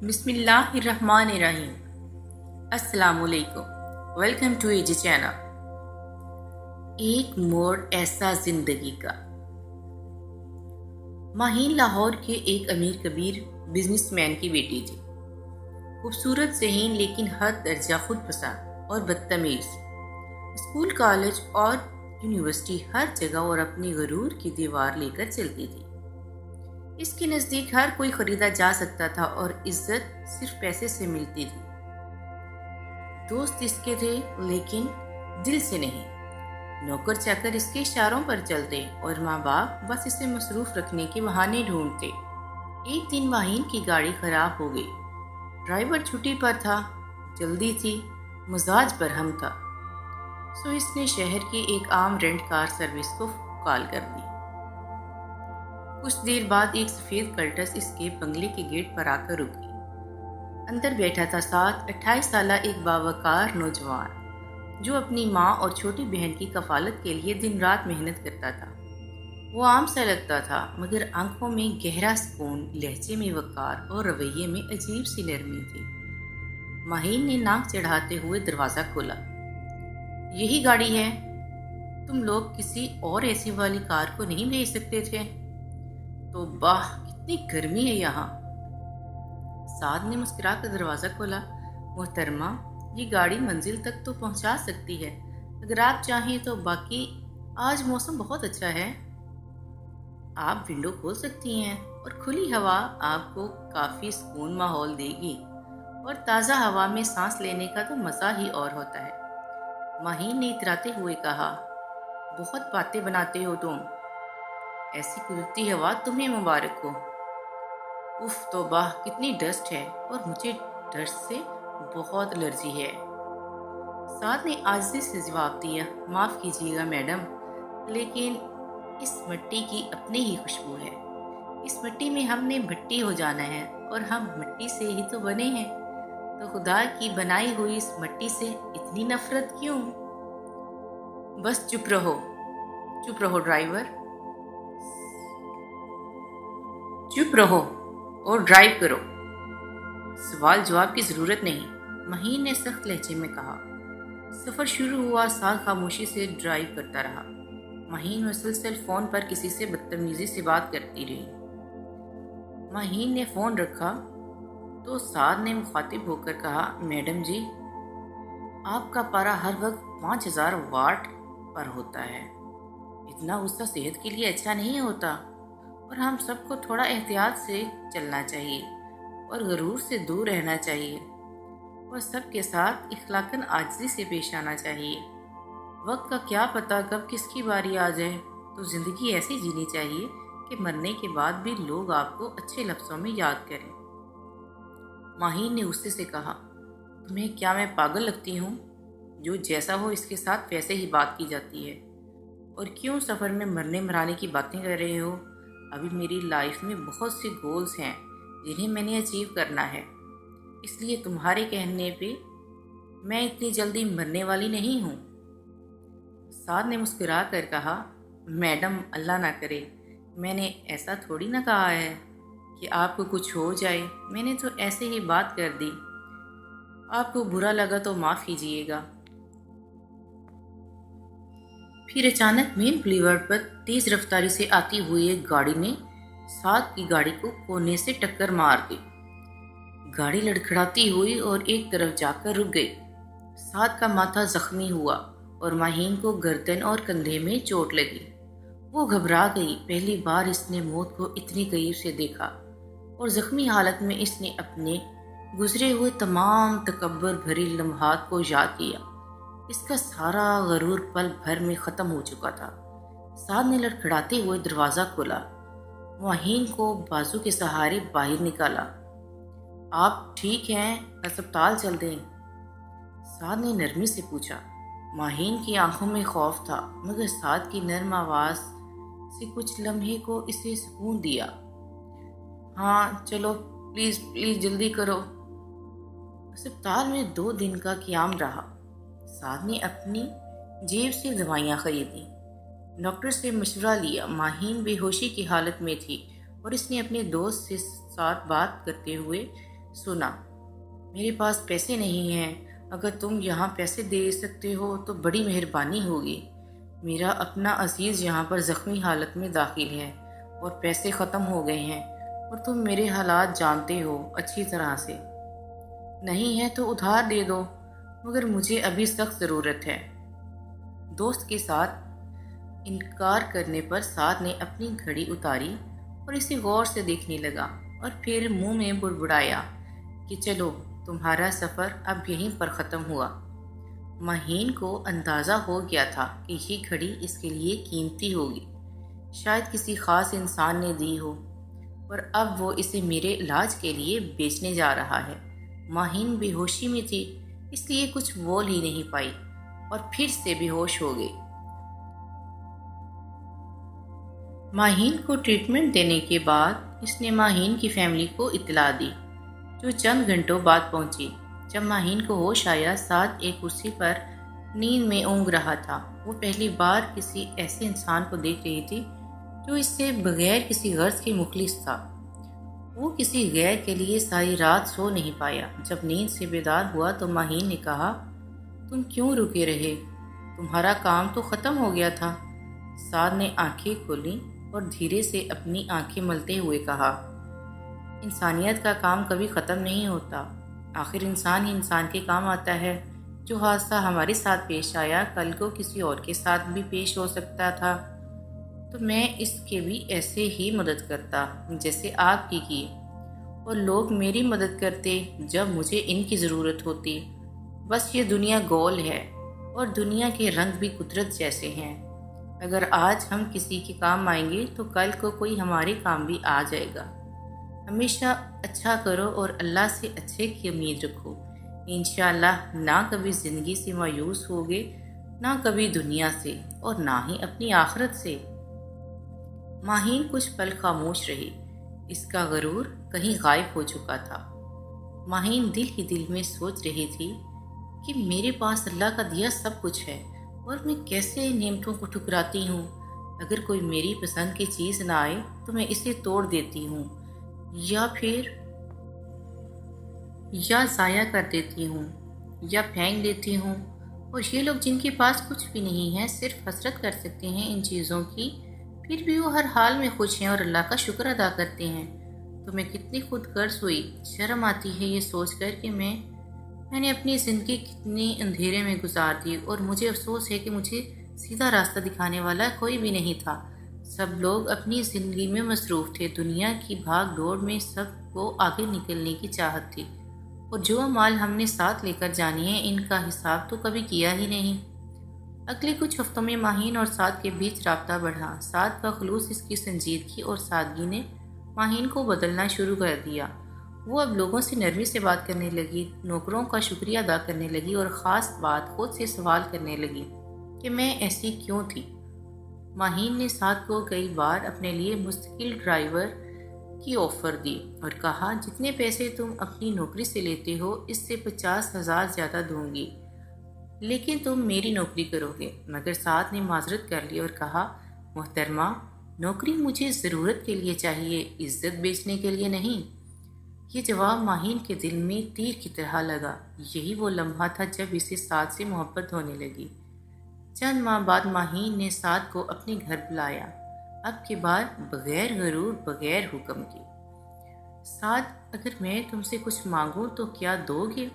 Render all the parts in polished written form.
بسم اللہ الرحمن الرحیم۔ السلام علیکم، ویلکم ٹو ایجی چینل۔ ایک موڑ ایسا زندگی کا۔ ماہین لاہور کے ایک امیر کبیر بزنس مین کی بیٹی تھی۔ خوبصورت، ذہین، لیکن حد درجہ خود پسند اور بدتمیز۔ اسکول، کالج اور یونیورسٹی ہر جگہ اور اپنی غرور کی دیوار لے کر چلتی تھی۔ اس کے نزدیک ہر کوئی خریدا جا سکتا تھا اور عزت صرف پیسے سے ملتی تھی۔ دوست اس کے تھے لیکن دل سے نہیں۔ نوکر چاکر اس کے اشاروں پر چلتے اور ماں باپ بس اسے مصروف رکھنے کے بہانے ڈھونڈتے۔ ایک دن ماہین کی گاڑی خراب ہو گئی۔ ڈرائیور چھٹی پر تھا، جلدی تھی، مزاج برہم تھا، سو اس نے شہر کی ایک عام رینٹ کار سروس کو کال کر دی۔ کچھ دیر بعد ایک سفید کرٹس اس کے بنگلے کے گیٹ پر آ کر رکی۔ اندر بیٹھا تھا 28 سالہ ایک باوقار نوجوان جو اپنی ماں اور چھوٹی بہن کی کفالت کے لیے دن رات محنت کرتا تھا۔ وہ عام سا لگتا تھا مگر آنکھوں میں گہرا سکون، لہجے میں وقار اور رویے میں عجیب سی نرمی تھی۔ ماہین نے ناک چڑھاتے ہوئے دروازہ کھولا۔ یہی گاڑی ہے؟ تم لوگ کسی اور ایسی والی کار کو نہیں بھیج سکتے تھے؟ تو باہ، کتنی گرمی ہے یہاں۔ سعد نے مسکرا کر دروازہ کھولا۔ محترمہ، یہ گاڑی منزل تک تو پہنچا سکتی ہے، اگر آپ چاہیں تو، باقی آج موسم بہت اچھا ہے۔ آپ ونڈو کھول سکتی ہیں اور کھلی ہوا آپ کو کافی سکون ماحول دے گی، اور تازہ ہوا میں سانس لینے کا تو مزہ ہی اور ہوتا ہے۔ ماہین نے اتراتے ہوئے کہا، بہت باتیں بناتے ہو تم، ایسی قدرتی ہوا تمہیں مبارک ہو۔ اف توبہ، کتنی ڈسٹ ہے، اور مجھے ڈسٹ سے بہت الرجی ہے۔ سعد نے عاجزی سے جواب دیا، معاف کیجیے گا میڈم، لیکن اس مٹی کی اپنی ہی خوشبو ہے۔ اس مٹی میں ہم نے بھٹی ہو جانا ہے، اور ہم مٹی سے ہی تو بنے ہیں، تو خدا کی بنائی ہوئی اس مٹی سے اتنی نفرت کیوں؟ بس چپ رہو، چپ رہو ڈرائیور، چپ رہو اور ڈرائیو کرو، سوال جواب کی ضرورت نہیں، ماہین نے سخت لہجے میں کہا۔ سفر شروع ہوا، سعد خاموشی سے ڈرائیو کرتا رہا۔ ماہین مسلسل فون پر کسی سے بدتمیزی سے بات کرتی رہی۔ ماہین نے فون رکھا تو سعد نے مخاطب ہو کر کہا، میڈم جی، آپ کا پارا ہر وقت 5000 واٹ پر ہوتا ہے، اتنا غصہ صحت کے لیے اچھا نہیں ہوتا، اور ہم سب کو تھوڑا احتیاط سے چلنا چاہیے اور غرور سے دور رہنا چاہیے، اور سب کے ساتھ اخلاقاً عاجزی سے پیش آنا چاہیے۔ وقت کا کیا پتہ کب کس کی باری آ جائے، تو زندگی ایسی جینی چاہیے کہ مرنے کے بعد بھی لوگ آپ کو اچھے لفظوں میں یاد کریں۔ ماہین نے غصے سے کہا، تمہیں کیا میں پاگل لگتی ہوں؟ جو جیسا ہو اس کے ساتھ ویسے ہی بات کی جاتی ہے، اور کیوں سفر میں مرنے مرانے کی باتیں کر رہے ہو؟ ابھی میری لائف میں بہت سی گولز ہیں جنہیں میں نے اچیو کرنا ہے، اس لیے تمہارے کہنے پہ میں اتنی جلدی مرنے والی نہیں ہوں۔ سعد نے مسکرا کر کہا، میڈم اللہ نہ کرے، میں نے ایسا تھوڑی نہ کہا ہے کہ آپ کو کچھ ہو جائے، میں نے تو ایسے ہی بات کر دی، آپ کو برا لگا تو معاف کیجیے گا۔ پھر اچانک مین بلی وارڈ پر تیز رفتاری سے آتی ہوئی ایک گاڑی نے سعد کی گاڑی کو کونے سے ٹکر مار دی۔ گاڑی لڑکھڑاتی ہوئی اور ایک طرف جا کر رک گئی۔ سعد کا ماتھا زخمی ہوا اور ماہین کو گردن اور کندھے میں چوٹ لگی۔ وہ گھبرا گئی، پہلی بار اس نے موت کو اتنی قریب سے دیکھا، اور زخمی حالت میں اس نے اپنے گزرے ہوئے تمام تکبر بھری لمحات کو یاد کیا۔ اس کا سارا غرور پل بھر میں ختم ہو چکا تھا۔ سعد نے لڑکھڑاتے ہوئے دروازہ کھولا، ماہین کو بازو کے سہارے باہر نکالا۔ آپ ٹھیک ہیں؟ ہسپتال چل دیں؟ سعد نے نرمی سے پوچھا۔ ماہین کی آنکھوں میں خوف تھا، مگر سعد کی نرم آواز سے کچھ لمحے کو اسے سکون دیا۔ ہاں چلو، پلیز پلیز جلدی کرو۔ ہسپتال میں 2 دن کا قیام رہا۔ سعد نے اپنی جیب سے دوائیاں خریدیں، ڈاکٹر سے مشورہ لیا۔ ماہین بے ہوشی کی حالت میں تھی، اور اس نے اپنے دوست سے ساتھ بات کرتے ہوئے سنا، میرے پاس پیسے نہیں ہیں، اگر تم یہاں پیسے دے سکتے ہو تو بڑی مہربانی ہوگی۔ میرا اپنا عزیز یہاں پر زخمی حالت میں داخل ہے اور پیسے ختم ہو گئے ہیں، اور تم میرے حالات جانتے ہو اچھی طرح سے۔ نہیں ہے تو ادھار دے دو، مگر مجھے ابھی سخت ضرورت ہے۔ دوست کے ساتھ انکار کرنے پر سعد نے اپنی گھڑی اتاری اور اسے غور سے دیکھنے لگا، اور پھر منہ میں بڑبڑایا کہ چلو، تمہارا سفر اب یہیں پر ختم ہوا۔ مہین کو اندازہ ہو گیا تھا کہ یہ گھڑی اس کے لیے قیمتی ہوگی، شاید کسی خاص انسان نے دی ہو، اور اب وہ اسے میرے علاج کے لیے بیچنے جا رہا ہے۔ مہین بے ہوشی میں تھی، اس لیے کچھ بول ہی نہیں پائی اور پھر سے بے ہوش ہو گئی۔ ماہین کو ٹریٹمنٹ دینے کے بعد اس نے ماہین کی فیملی کو اطلاع دی، جو چند گھنٹوں بعد پہنچی۔ جب ماہین کو ہوش آیا، سعد ایک کرسی پر نیند میں اونگ رہا تھا۔ وہ پہلی بار کسی ایسے انسان کو دیکھ رہی تھی جو اس سے بغیر کسی غرض کے مخلص تھا۔ وہ کسی غیر کے لیے ساری رات سو نہیں پایا۔ جب نیند سے بیدار ہوا تو ماہین نے کہا، تم کیوں رکے رہے؟ تمہارا کام تو ختم ہو گیا تھا۔ سعد نے آنکھیں کھولیں اور دھیرے سے اپنی آنکھیں ملتے ہوئے کہا، انسانیت کا کام کبھی ختم نہیں ہوتا، آخر انسان ہی انسان کے کام آتا ہے۔ جو حادثہ ہمارے ساتھ پیش آیا، کل کو کسی اور کے ساتھ بھی پیش ہو سکتا تھا، تو میں اس کے بھی ایسے ہی مدد کرتا جیسے آپ کی، اور لوگ میری مدد کرتے جب مجھے ان کی ضرورت ہوتی۔ بس یہ دنیا گول ہے، اور دنیا کے رنگ بھی قدرت جیسے ہیں۔ اگر آج ہم کسی کے کام آئیں گے تو کل کو کوئی ہمارے کام بھی آ جائے گا۔ ہمیشہ اچھا کرو اور اللہ سے اچھے کی امید رکھو۔ انشاءاللہ نہ کبھی زندگی سے مایوس ہوگے، نہ کبھی دنیا سے، اور نہ ہی اپنی آخرت سے۔ ماہین کچھ پل خاموش رہی، اس کا غرور کہیں غائب ہو چکا تھا۔ ماہین دل ہی دل میں سوچ رہی تھی کہ میرے پاس اللہ کا دیا سب کچھ ہے، اور میں کیسے نعمتوں کو ٹھکراتی ہوں۔ اگر کوئی میری پسند کی چیز نہ آئے تو میں اسے توڑ دیتی ہوں، یا ضائع کر دیتی ہوں، یا پھینک دیتی ہوں۔ اور یہ لوگ جن کے پاس کچھ بھی نہیں ہے، صرف حسرت کر سکتے ہیں ان چیزوں کی، پھر بھی وہ ہر حال میں خوش ہیں اور اللہ کا شکر ادا کرتے ہیں۔ تو میں کتنی خود غرض ہوئی۔ شرم آتی ہے یہ سوچ کر کہ میں نے اپنی زندگی کتنی اندھیرے میں گزار دی، اور مجھے افسوس ہے کہ مجھے سیدھا راستہ دکھانے والا کوئی بھی نہیں تھا۔ سب لوگ اپنی زندگی میں مصروف تھے، دنیا کی بھاگ دوڑ میں سب کو آگے نکلنے کی چاہت تھی، اور جو اعمال ہم نے ساتھ لے کر جانے ہیں ان کا حساب تو کبھی کیا ہی نہیں۔ اگلے کچھ ہفتوں میں ماہین اور سعد کے بیچ رابطہ بڑھا۔ سعد کا خلوص، اس کی سنجیدگی اور سادگی نے ماہین کو بدلنا شروع کر دیا۔ وہ اب لوگوں سے نرمی سے بات کرنے لگی، نوکروں کا شکریہ ادا کرنے لگی، اور خاص بات خود سے سوال کرنے لگی کہ میں ایسی کیوں تھی۔ ماہین نے سعد کو کئی بار اپنے لیے مستقل ڈرائیور کی آفر دی اور کہا، جتنے پیسے تم اپنی نوکری سے لیتے ہو اس سے 50,000 زیادہ دوں گی، لیکن تم میری نوکری کرو گے۔ مگر سعد نے معذرت کر لی اور کہا، محترمہ، نوکری مجھے ضرورت کے لیے چاہیے، عزت بیچنے کے لیے نہیں۔ یہ جواب ماہین کے دل میں تیر کی طرح لگا۔ یہی وہ لمحہ تھا جب اسے سعد سے محبت ہونے لگی۔ چند ماہ بعد ماہین نے سعد کو اپنے گھر بلایا، اب کی بار بغیر غرور، بغیر حکم کے۔ سعد، اگر میں تم سے کچھ مانگوں تو کیا دو گے؟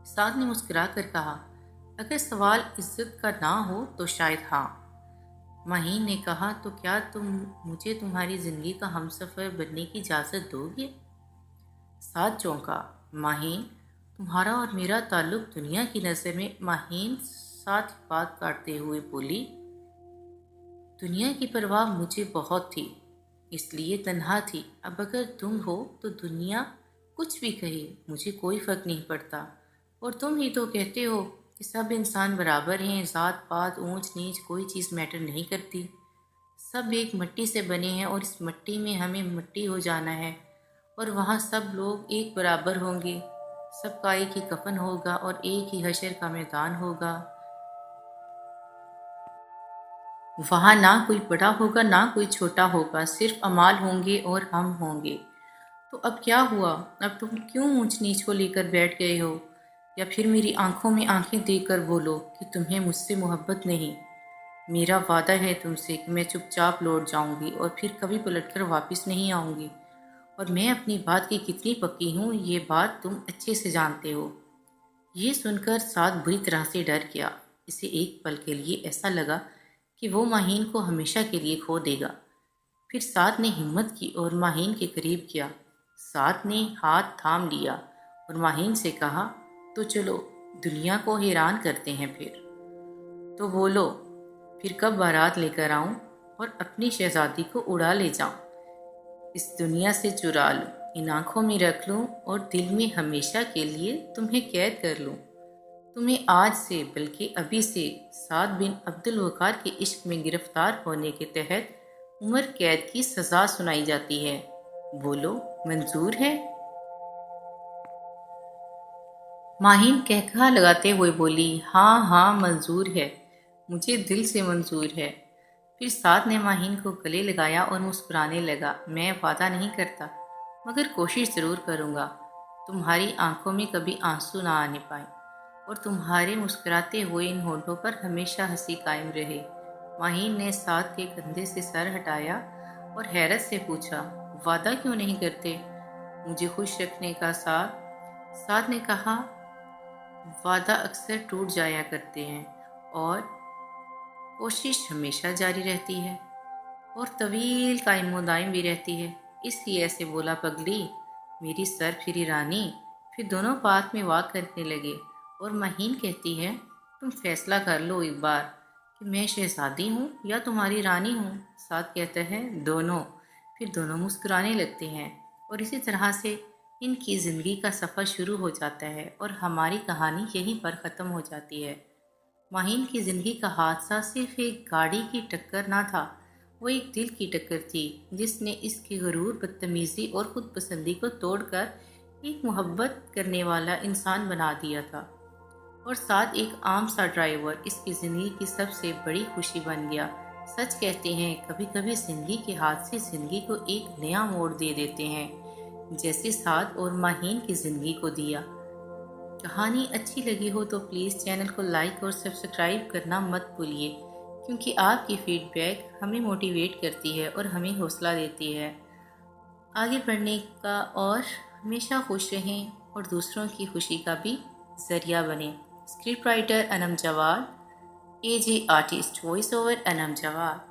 سعد نے مسکرا کر کہا، اگر سوال عزت کا نہ ہو تو شاید ہاں۔ ماہین نے کہا، تو کیا تم مجھے تمہاری زندگی کا ہمسفر بننے کی اجازت دو گے؟ سعد چونکا۔ ماہین، تمہارا اور میرا تعلق دنیا کی نظر میں، ماہین ساتھ بات کاٹتے ہوئے بولی، دنیا کی پرواہ مجھے بہت تھی، اس لیے تنہا تھی۔ اب اگر تم ہو تو دنیا کچھ بھی کہے، مجھے کوئی فرق نہیں پڑتا، اور تم ہی تو کہتے ہو کہ سب انسان برابر ہیں، ذات پات، اونچ نیچ کوئی چیز میٹر نہیں کرتی، سب ایک مٹی سے بنے ہیں، اور اس مٹی میں ہمیں مٹی ہو جانا ہے، اور وہاں سب لوگ ایک برابر ہوں گے، سب کا ایک ہی کفن ہوگا اور ایک ہی حشر کا میدان ہوگا۔ وہاں نہ کوئی بڑا ہوگا نہ کوئی چھوٹا ہوگا، صرف اعمال ہوں گے اور ہم ہوں گے۔ تو اب کیا ہوا؟ اب تم کیوں اونچ نیچ کو لے کر بیٹھ گئے ہو؟ یا پھر میری آنکھوں میں آنکھیں دے کر بولو کہ تمہیں مجھ سے محبت نہیں؟ میرا وعدہ ہے تم سے کہ میں چپ چاپ لوٹ جاؤں گی اور پھر کبھی پلٹ کر واپس نہیں آؤں گی، اور میں اپنی بات کی کتنی پکی ہوں یہ بات تم اچھے سے جانتے ہو۔ یہ سن کر سعد بری طرح سے ڈر گیا۔ اسے ایک پل کے لیے ایسا لگا کہ وہ ماہین کو ہمیشہ کے لیے کھو دے گا۔ پھر سعد نے ہمت کی اور ماہین کے قریب کیا۔ سعد نے ہاتھ تھام لیا اور ماہین سے کہا، تو چلو دنیا کو حیران کرتے ہیں پھر۔ تو بولو، پھر کب بارات لے کر آؤں اور اپنی شہزادی کو اڑا لے جاؤں، اس دنیا سے چرا لوں، ان آنکھوں میں رکھ لوں اور دل میں ہمیشہ کے لیے تمہیں قید کر لوں۔ تمہیں آج سے بلکہ ابھی سے سعد بن عبد الوقار کے عشق میں گرفتار ہونے کے تحت عمر قید کی سزا سنائی جاتی ہے۔ بولو، منظور ہے؟ ماہین کہکہا لگاتے ہوئے بولی، ہاں ہاں منظور ہے، مجھے دل سے منظور ہے۔ پھر سعد نے ماہین کو گلے لگایا اور مسکرانے لگا، میں وعدہ نہیں کرتا مگر کوشش ضرور کروں گا تمہاری آنکھوں میں کبھی آنسو نہ آنے پائیں اور تمہارے مسکراتے ہوئے ان ہونٹوں پر ہمیشہ ہنسی قائم رہے۔ ماہین نے سعد کے کندھے سے سر ہٹایا اور حیرت سے پوچھا، وعدہ کیوں نہیں کرتے مجھے خوش رکھنے کا سعد؟ سعد نے کہا، وعدہ اکثر ٹوٹ جایا کرتے ہیں اور کوشش ہمیشہ جاری رہتی ہے اور طویل قائم و دائم بھی رہتی ہے، اس لیے ایسے بولا پگلی، میری سر پھری رانی۔ پھر دونوں بات میں واک کرنے لگے اور ماہین کہتی ہے، تم فیصلہ کر لو ایک بار کہ میں شہزادی ہوں یا تمہاری رانی ہوں؟ سعد کہتا ہے، دونوں۔ پھر دونوں مسکرانے لگتے ہیں اور اسی طرح سے ان کی زندگی کا سفر شروع ہو جاتا ہے اور ہماری کہانی یہیں پر ختم ہو جاتی ہے۔ ماہین کی زندگی کا حادثہ صرف ایک گاڑی کی ٹکر نہ تھا، وہ ایک دل کی ٹکر تھی جس نے اس کے غرور، بدتمیزی اور خود پسندی کو توڑ کر ایک محبت کرنے والا انسان بنا دیا تھا، اور ساتھ ایک عام سا ڈرائیور اس کی زندگی کی سب سے بڑی خوشی بن گیا۔ سچ کہتے ہیں، کبھی کبھی زندگی کے حادثے زندگی کو ایک نیا موڑ دے دیتے ہیں، جیسے سعد اور ماہین کی زندگی کو دیا۔ کہانی اچھی لگی ہو تو پلیز چینل کو لائک اور سبسکرائب کرنا مت بھولیے، کیونکہ آپ کی فیڈ بیک ہمیں موٹیویٹ کرتی ہے اور ہمیں حوصلہ دیتی ہے آگے بڑھنے کا، اور ہمیشہ خوش رہیں اور دوسروں کی خوشی کا بھی ذریعہ بنیں۔ اسکرپٹ رائٹر انم جواد، AJ آرٹسٹ، وائس اوور انم جواد۔